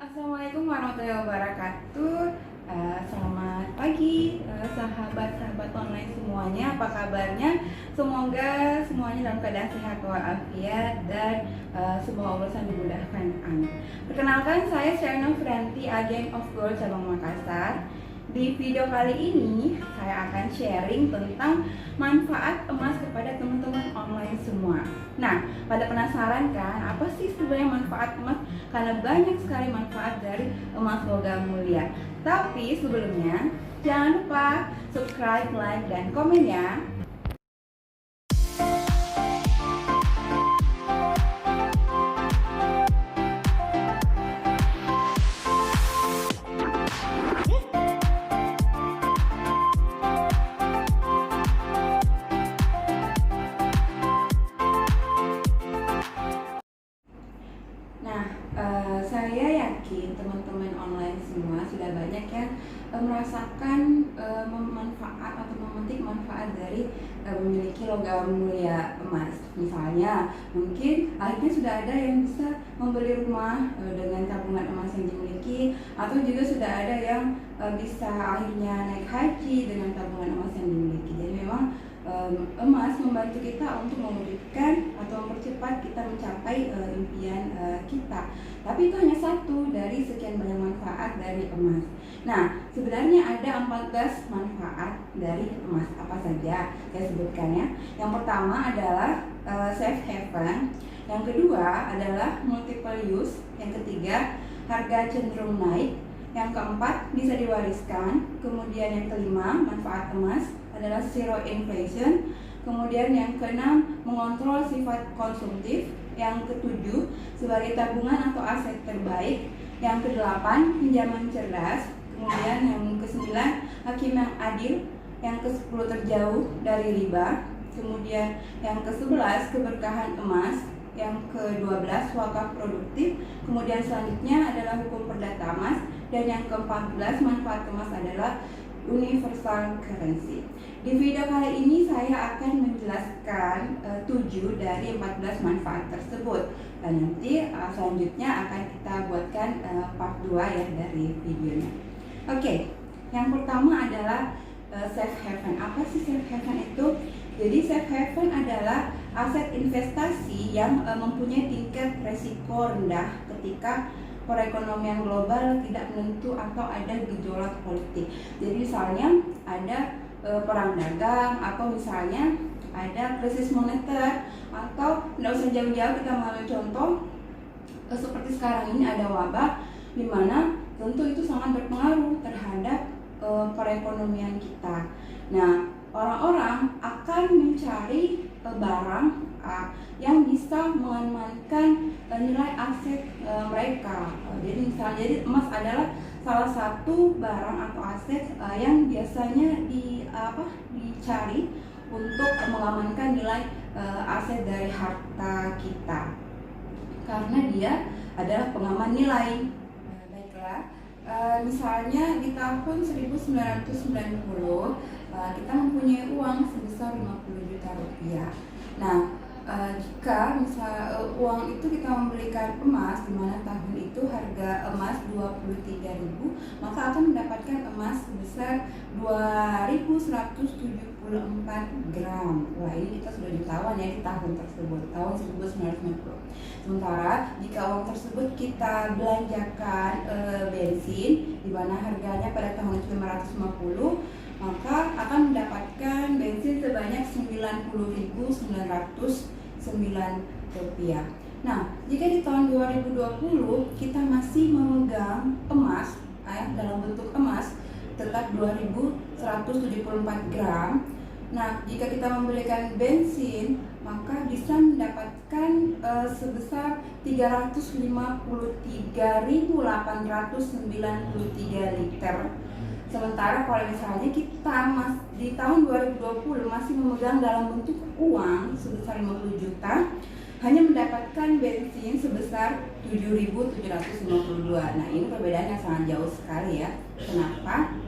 Assalamualaikum warahmatullahi wabarakatuh. Selamat pagi, sahabat-sahabat online semuanya. Apa kabarnya? Semoga semuanya dalam keadaan sehat walafiat dan semua urusan dimudahkan. Amin. Perkenalkan, saya Sherna Franti, agen of Gold cabang Makassar. Di video kali ini saya akan sharing tentang manfaat emas kepada teman-teman online semua. Nah, pada penasaran kan apa sih sebenarnya manfaat emas? Karena banyak sekali manfaat dari emas logam mulia. Tapi sebelumnya jangan lupa subscribe, like, dan komen ya. Saya yakin teman-teman online semua sudah banyak yang merasakan manfaat atau memetik manfaat dari memiliki logam mulia emas. Misalnya, mungkin akhirnya sudah ada yang bisa membeli rumah dengan tabungan emas yang dimiliki, atau juga sudah ada yang bisa akhirnya naik haji dengan tabungan emas yang dimiliki. Jadi memang emas membantu kita untuk mewujudkan atau mempercepat kita mencapai impian kita. Tapi itu hanya satu dari sekian banyak manfaat dari emas. Nah, sebenarnya ada 14 manfaat dari emas. Apa saja? Saya sebutkan ya. Yang pertama adalah safe haven. Yang kedua adalah multiple use. Yang ketiga, harga cenderung naik. Yang keempat, bisa diwariskan. Kemudian yang kelima, manfaat emas adalah zero inflation. Kemudian yang keenam, mengontrol sifat konsumtif. Yang ketujuh, sebagai tabungan atau aset terbaik. Yang kedelapan, pinjaman cerdas. Kemudian yang kesembilan, hakim yang adil. Yang kesepuluh, terjauh dari riba. Kemudian yang kesebelas, keberkahan emas. Yang ke-12, wakaf produktif. Kemudian selanjutnya adalah hukum perdata emas. Dan yang ke-14, manfaat emas adalah universal currency. Di video kali ini saya akan menjelaskan 7 dari 14 manfaat tersebut. Dan nanti selanjutnya akan kita buatkan part 2 ya dari videonya. Oke, yang pertama adalah safe haven. Apa sih safe haven itu? Jadi safe haven adalah aset investasi yang mempunyai tingkat resiko rendah ketika perekonomian global tidak menentu atau ada gejolak politik. Jadi misalnya ada perang dagang, atau misalnya ada krisis moneter, atau tidak usah jauh-jauh kita mengambil contoh seperti sekarang ini ada wabah, di mana tentu itu sangat berpengaruh terhadap perekonomian kita. Nah, orang-orang akan mencari barang yang bisa mengamankan nilai aset mereka. Jadi misalnya, emas adalah salah satu barang atau aset yang biasanya dicari untuk mengamankan nilai aset dari harta kita, karena dia adalah pengaman nilai. Baiklah, misalnya di tahun 1990 kita mempunyai uang sebesar 50 juta rupiah. Nah, jika misal uang itu kita membelikan emas, di mana tahun itu harga emas 23.000, maka akan mendapatkan emas sebesar 2.174 gram. Wah, ini kita sudah jutawan ya di tahun tersebut, tahun 1990. Sementara jika uang tersebut kita belanjakan bensin, di mana harganya pada tahun 1950, maka akan mendapatkan bensin sebanyak 90.909 rupiah. Nah, jika di tahun 2020 kita masih memegang emas dalam bentuk emas tetap 2.174 gram. Nah, jika kita membelikan bensin, maka bisa mendapatkan sebesar 353.893 liter. Sementara kalau misalnya kita di tahun 2020 masih memegang dalam bentuk uang sebesar 50 juta, hanya mendapatkan bensin sebesar 7.752. Nah, ini perbedaannya sangat jauh sekali ya. Kenapa?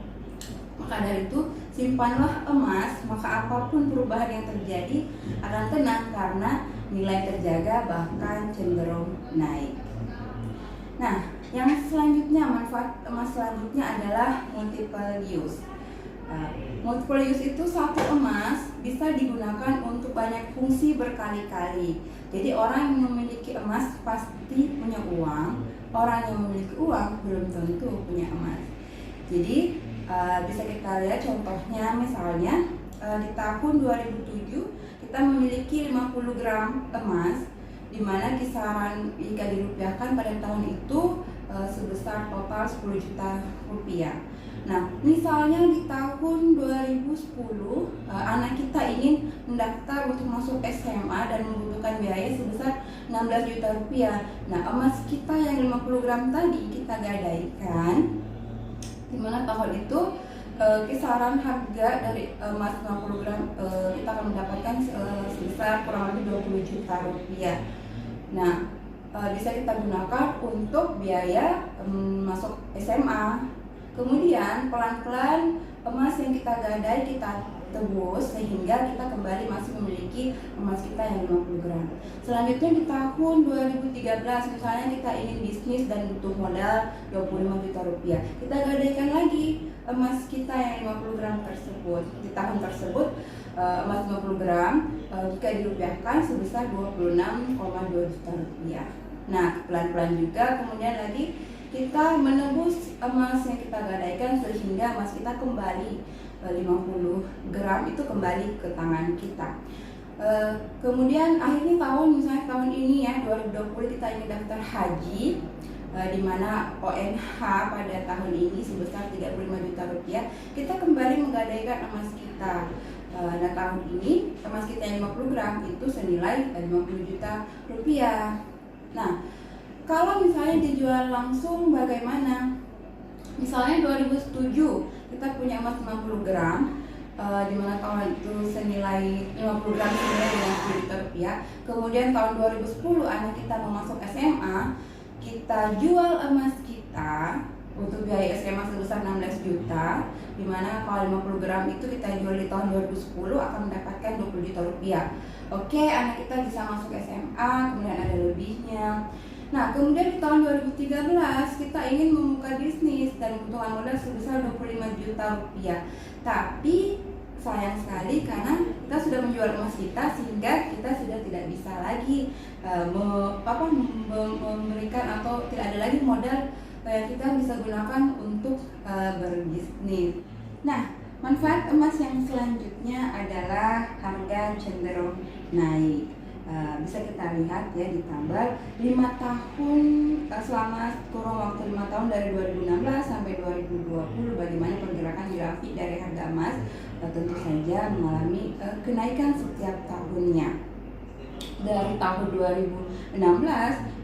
Maka dari itu, simpanlah emas, maka apapun perubahan yang terjadi akan tenang karena nilai terjaga bahkan cenderung naik. Nah, yang selanjutnya, manfaat emas selanjutnya adalah multiple use. Multiple use itu satu emas bisa digunakan untuk banyak fungsi berkali-kali. Jadi orang yang memiliki emas pasti punya uang, orang yang memiliki uang belum tentu punya emas. Jadi bisa kita lihat contohnya, misalnya di tahun 2007 kita memiliki 50 gram emas, di mana kisaran jika dirupiahkan pada tahun itu sebesar total 10 juta rupiah. Nah, misalnya di tahun 2010 anak kita ingin mendaftar untuk masuk SMA dan membutuhkan biaya sebesar 16 juta rupiah. Nah, emas kita yang 50 gram tadi kita gadaikan, di mana tahun itu kisaran harga dari emas 50 gram kita akan mendapatkan sebesar kurang lebih 20 juta rupiah. Nah, bisa kita gunakan untuk biaya masuk SMA. Kemudian pelan-pelan emas yang kita gadai kita tebus sehingga kita kembali masih memiliki emas kita yang 50 gram. Selanjutnya di tahun 2013 misalnya kita ingin bisnis dan butuh modal 25 juta rupiah. Kita gadaikan lagi emas kita yang 50 gram tersebut. Di tahun tersebut emas 50 gram jika dirupiahkan sebesar 26,2 juta rupiah. Nah, pelan-pelan juga kemudian lagi kita menebus emas yang kita gadaikan sehingga emas kita kembali 50 gram itu kembali ke tangan kita. Kemudian akhirnya misalnya tahun ini ya 2020 kita ingin daftar haji, di mana ONH pada tahun ini sebesar 35 juta rupiah, kita kembali menggadaikan emas kita. Nah, tahun ini emas kita yang 50 gram itu senilai 50 juta rupiah. Nah, kalau misalnya dijual langsung bagaimana? Misalnya 2007 kita punya emas 50 gram, di mana tahun itu senilai 50 gram senilai 50 juta rupiah. Kemudian tahun 2010 anak kita mau masuk SMA, kita jual emas kita untuk biaya SMA sebesar 16 juta, di mana kalau 50 gram itu kita jual di tahun 2010 akan mendapatkan 20 juta rupiah. Oke, anak kita bisa masuk SMA, kemudian ada lebihnya. Nah, kemudian di tahun 2013 kita ingin membuka bisnis dan kebutuhan modal sebesar 25 juta rupiah. Tapi sayang sekali karena kita sudah menjual emas kita sehingga kita sudah tidak bisa lagi memberikan atau tidak ada lagi modal yang kita bisa gunakan untuk berbisnis. Nah, manfaat emas yang selanjutnya adalah harga cenderung naik. Bisa kita lihat ya di tabel 5 tahun selama kurun waktu 5 tahun dari 2016 sampai 2020 bagaimana pergerakan grafik dari harga emas tentu saja mengalami kenaikan setiap tahunnya. Dari tahun 2016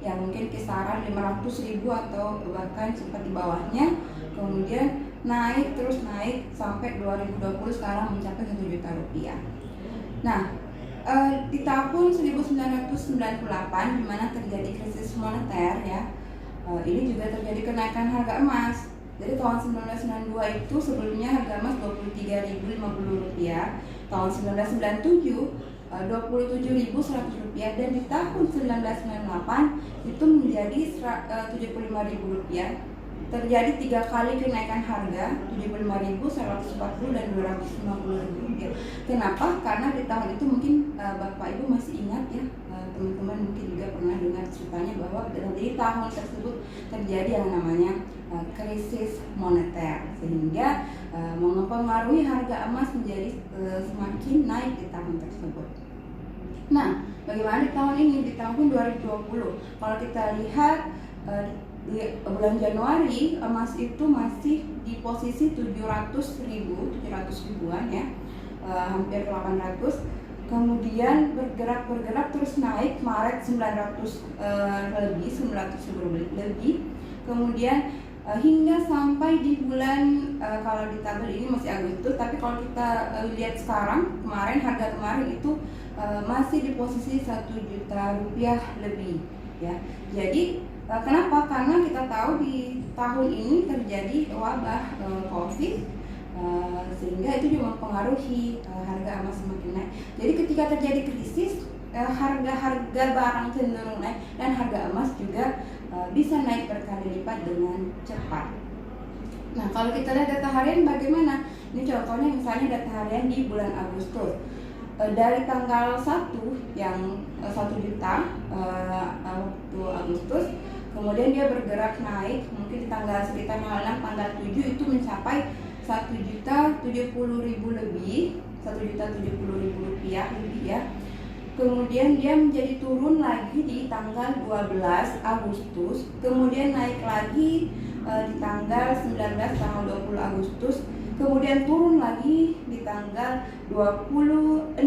yang mungkin kisaran 500.000 atau bahkan sempat di bawahnya, kemudian naik terus naik sampai 2020 sekarang mencapai 1 juta rupiah. Nah, di tahun 1998 di mana terjadi krisis moneter ya, ini juga terjadi kenaikan harga emas. Jadi tahun 1992 itu sebelumnya harga emas Rp23.050, tahun 1997 Rp27.100 dan di tahun 1998 itu menjadi Rp75.000. Terjadi 3 kali kenaikan harga, Rp75.000, Rp140 dan Rp250.000. Kenapa? Karena di tahun itu mungkin Bapak Ibu masih ingat ya, teman-teman mungkin juga pernah dengar ceritanya bahwa di tahun tersebut terjadi yang namanya krisis moneter sehingga mempengaruhi harga emas menjadi semakin naik di tahun tersebut. Nah, bagaimana di tahun ini, di tahun 2020? Kalau kita lihat di bulan Januari emas itu masih di posisi 700.000-an ya, hampir 800. Kemudian bergerak terus naik, Maret 900 lebih. Kemudian hingga sampai di bulan kalau di tabel ini masih Agustus, tapi kalau kita lihat sekarang harga kemarin itu masih di posisi 1 juta rupiah lebih ya. Jadi kenapa? Karena kita tahu di tahun ini terjadi wabah COVID, sehingga itu juga mempengaruhi harga emas semakin naik. Jadi ketika terjadi krisis, harga-harga barang cenderung naik dan harga emas juga bisa naik berkali lipat dengan cepat. Nah, kalau kita lihat data harian bagaimana? Ini contohnya misalnya data harian di bulan Agustus. Dari tanggal 1 yang 1 juta waktu Agustus, kemudian dia bergerak naik mungkin di tanggal sekitar tanggal 6, tanggal 7 itu mencapai 1.070.000 lebih, 1.070.000 rupiah lebih ya. Kemudian dia menjadi turun lagi di tanggal 12 Agustus, kemudian naik lagi di tanggal 19, tanggal 20 Agustus, kemudian turun lagi di tanggal 26,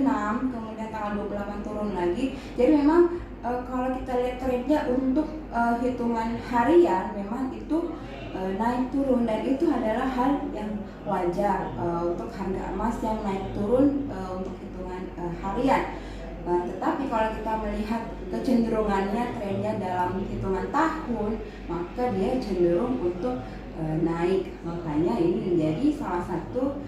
kemudian tanggal 28 turun lagi. Jadi memang kalau kita lihat trennya untuk hitungan harian memang itu naik turun, dan itu adalah hal yang wajar untuk harga emas yang naik turun untuk hitungan harian. Tetapi kalau kita melihat kecenderungannya trennya dalam hitungan tahun, maka dia cenderung untuk naik. Makanya ini menjadi salah satu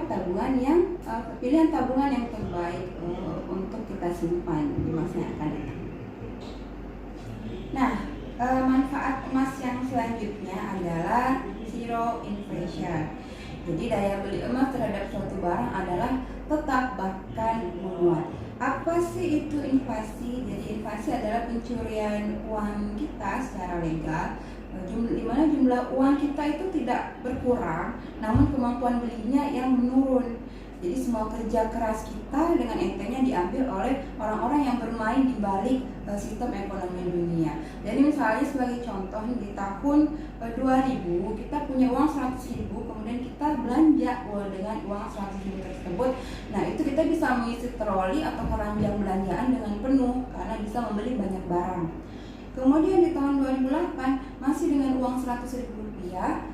tabungan yang pilihan tabungan yang terbaik untuk kita simpan di masa yang akan datang. Nah, manfaat emas yang selanjutnya adalah zero inflation. Jadi daya beli emas terhadap suatu barang adalah tetap bahkan menguat. Apa sih itu inflasi? Jadi inflasi adalah pencurian uang kita secara legal, di mana jumlah uang kita itu tidak berkurang, namun kemampuan belinya yang menurun. Jadi semua kerja keras kita dengan entengnya diambil oleh orang-orang yang bermain di balik sistem ekonomi dunia. Jadi misalnya sebagai contoh di tahun 2000 kita punya uang 100.000, kemudian kita belanja dengan uang 100.000 tersebut. Nah, itu kita bisa mengisi troli atau keranjang belanjaan dengan penuh karena bisa membeli banyak barang. Kemudian di tahun 2008 masih dengan uang 100.000 rupiah,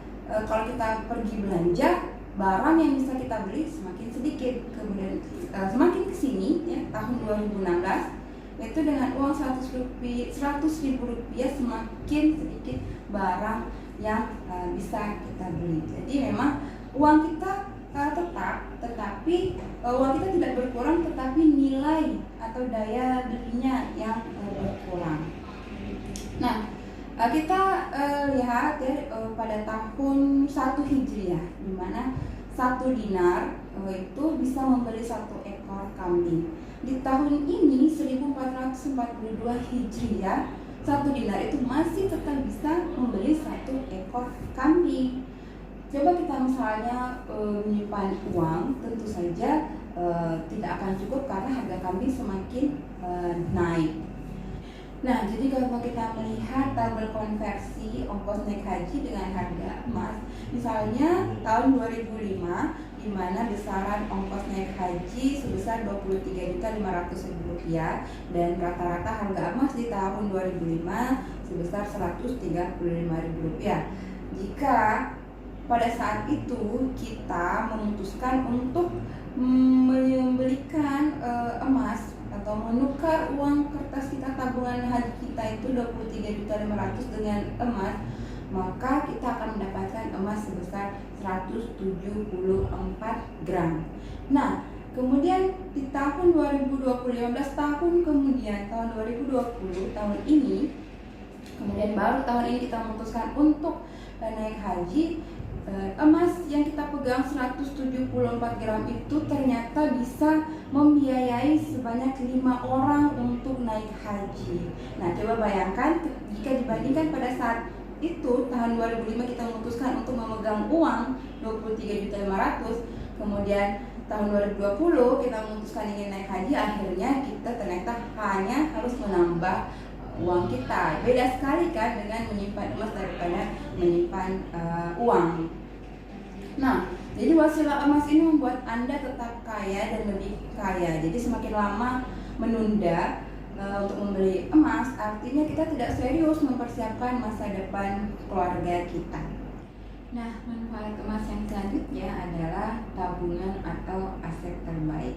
kalau kita pergi belanja, barang yang bisa kita beli semakin sedikit. Kemudian semakin kesini ya, tahun 2016 itu dengan uang 100.000 rupiah semakin sedikit barang yang bisa kita beli. Jadi memang uang kita tetap, tetapi uang kita tidak berkurang, tetapi nilai atau daya belinya yang berkurang. Nah, kita lihat ya pada tahun 1 Hijriah, di mana 1 dinar itu bisa membeli 1 ekor kambing. Di tahun ini 1442 Hijriah, 1 dinar itu masih tetap bisa membeli 1 ekor kambing. Coba kita misalnya menyimpan uang, tentu saja tidak akan cukup karena harga kambing semakin naik. Nah, jadi kalau kita melihat tabel konversi ongkos naik haji dengan harga emas, misalnya tahun 2005, di mana besaran ongkos naik haji sebesar Rp23.500.000 dan rata-rata harga emas di tahun 2005 sebesar Rp135.000. Jika pada saat itu kita memutuskan untuk membelikan emas atau menukar uang kertas kita tabungan haji kita itu 23.500.000 dengan emas, maka kita akan mendapatkan emas sebesar 174 gram. Nah, kemudian di tahun 2020, 15 tahun kemudian, tahun 2020, tahun ini, kemudian baru tahun ini kita memutuskan untuk naik haji, emas yang kita pegang 174 gram itu ternyata bisa membiayai sebanyak 5 orang untuk naik haji. Nah, coba bayangkan jika dibandingkan pada saat itu tahun 2005 kita memutuskan untuk memegang uang 23.500.000, kemudian tahun 2020 kita memutuskan ingin naik haji, akhirnya kita ternyata hanya harus menambah uang kita. Beda sekali kan dengan menyimpan emas daripada menyimpan uang. Nah, jadi wasilah emas ini membuat Anda tetap kaya dan lebih kaya. Jadi semakin lama menunda untuk membeli emas, artinya kita tidak serius mempersiapkan masa depan keluarga kita. Nah, manfaat emas yang selanjutnya adalah tabungan atau aset terbaik.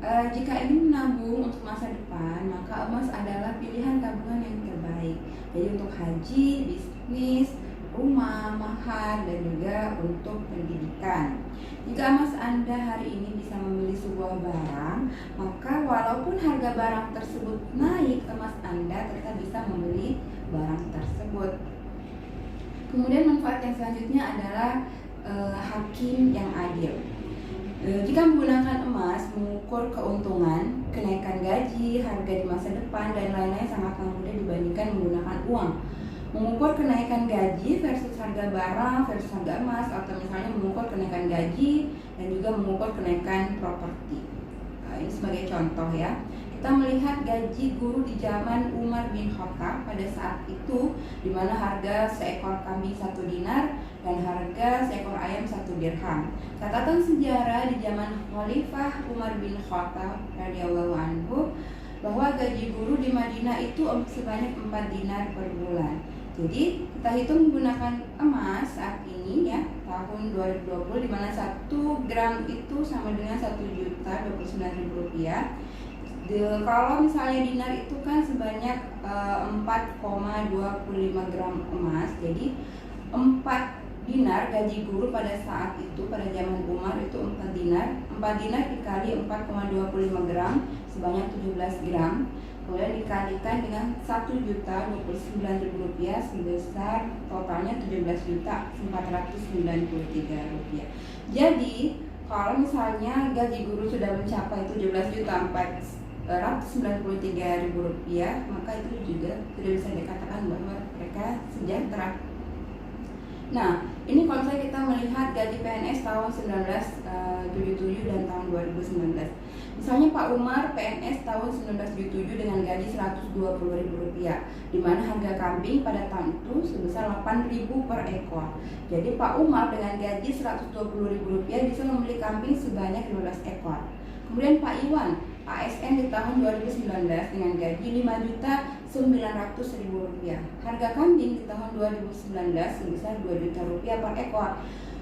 Jika ingin menabung untuk masa depan, maka emas adalah pilihan tabungan yang terbaik. Jadi untuk haji, bisnis, rumah, mahar, dan juga untuk pendidikan. Jika emas Anda hari ini bisa membeli sebuah barang, maka walaupun harga barang tersebut naik, emas Anda tetap bisa membeli barang tersebut. Kemudian manfaat yang selanjutnya adalah hakim yang adil. Jika menggunakan emas, mengukur keuntungan, kenaikan gaji, harga di masa depan, dan lain-lain sangatlah mudah dibandingkan menggunakan uang. Mengukur kenaikan gaji versus harga barang versus harga emas, atau misalnya mengukur kenaikan gaji dan juga mengukur kenaikan properti. Ini sebagai contoh ya. Kita melihat gaji guru di zaman Umar bin Khattab pada saat itu, di mana harga seekor kambing 1 dinar dan harga seekor ayam 1 dirham. Catatan sejarah di zaman Khalifah Umar bin Khattab radhiyallahu anhu bahwa gaji guru di Madinah itu sebanyak 4 dinar per bulan. Jadi kita hitung menggunakan emas saat ini ya, tahun 2020, di mana 1 gram itu sama dengan 1.029.000 rupiah. Kalau misalnya dinar itu kan sebanyak 4,25 gram emas. Jadi 4 dinar gaji guru pada saat itu, pada zaman Umar itu 4 dinar. 4 dinar dikali 4,25 gram sebanyak 17 gram. Kemudian dikalikan dengan 1.029.000 rupiah sebesar totalnya 17.493 rupiah. Jadi kalau misalnya gaji guru sudah mencapai 17.493.000 rupiah, maka itu juga sudah bisa dikatakan bahwa mereka sejahtera. Nah, ini kalau misalnya kita melihat gaji PNS tahun 1977 dan tahun 2019. Misalnya Pak Umar PNS tahun 1977 dengan gaji Rp120.000, di mana harga kambing pada tahun itu sebesar Rp8.000 per ekor. Jadi Pak Umar dengan gaji Rp120.000 bisa membeli kambing sebanyak 15 ekor. Kemudian Pak Iwan ASN di tahun 2019 dengan gaji Rp5.900.000. Harga kambing di tahun 2019 sebesar Rp2 juta per ekor.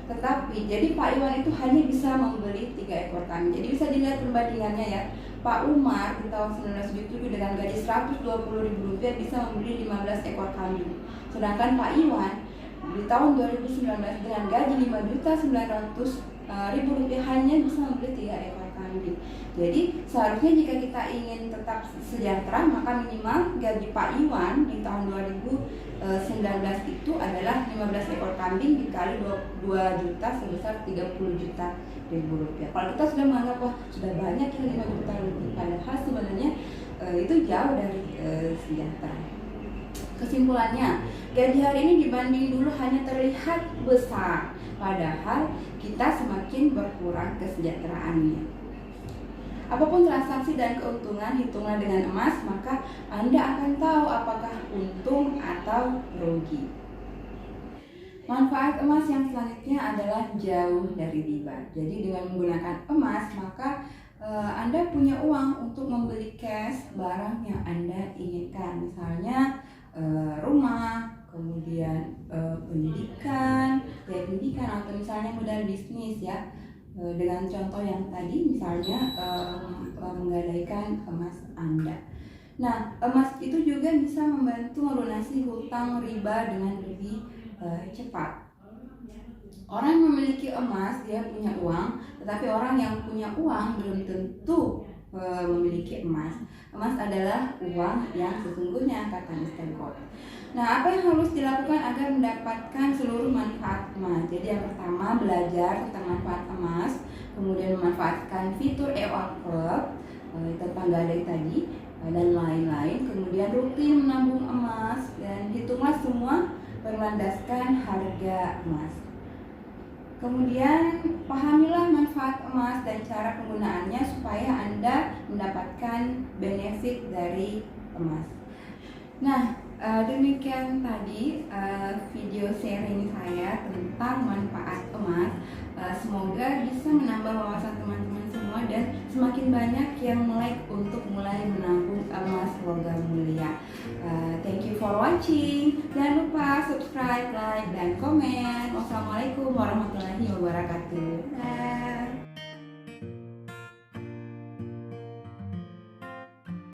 Tetapi jadi Pak Iwan itu hanya bisa membeli 3 ekor kambing. Jadi bisa dilihat perbandingannya ya. Pak Umar di tahun 1977 dengan gaji Rp120.000 bisa membeli 15 ekor kambing. Sedangkan Pak Iwan di tahun 2019 dengan gaji Rp5.900.000 hanya bisa membeli 3 ekor kambing. Jadi seharusnya jika kita ingin tetap sejahtera, maka minimal gaji Pak Iwan di tahun 2019 itu adalah 15 ekor kambing dikali 2 juta sebesar Rp30 juta. Kalau kita sudah menganggap wah sudah banyak ya 5 juta lebih, padahal sebenarnya itu jauh dari sejahtera. Kesimpulannya, gaji hari ini dibanding dulu hanya terlihat besar, padahal kita semakin berkurang kesejahteraannya. Apapun transaksi dan keuntungan, hitunglah dengan emas, maka Anda akan tahu apakah untung atau rugi. Manfaat emas yang selanjutnya adalah jauh dari riba. Jadi dengan menggunakan emas, maka Anda punya uang untuk membeli cash barang yang Anda inginkan. Misalnya rumah, kemudian pendidikan, atau misalnya modal bisnis ya. Dengan contoh yang tadi, misalnya menggadaikan emas Anda. Nah, emas itu juga bisa membantu melunasi hutang riba dengan lebih cepat. Orang yang memiliki emas, dia punya uang, tetapi orang yang punya uang belum tentu memiliki emas. Emas adalah uang yang sesungguhnya, kata Mr. Gold. Nah, apa yang harus dilakukan agar mendapatkan seluruh manfaat emas? Jadi yang pertama, belajar tentang manfaat emas, kemudian memanfaatkan fitur EOA Club tentang gadai tadi dan lain-lain, kemudian rutin menabung emas, dan hitunglah semua berlandaskan harga emas. Kemudian pahamilah manfaat emas dan cara penggunaannya supaya Anda mendapatkan benefit dari emas. Nah, demikian tadi video sharing saya tentang manfaat emas. Semoga bisa menambah wawasan teman-teman semua dan semakin banyak yang melek untuk mulai menabung emas logam mulia. Thank you for watching. Jangan lupa subscribe, like, dan komen. Wassalamualaikum warahmatullahi wabarakatuh.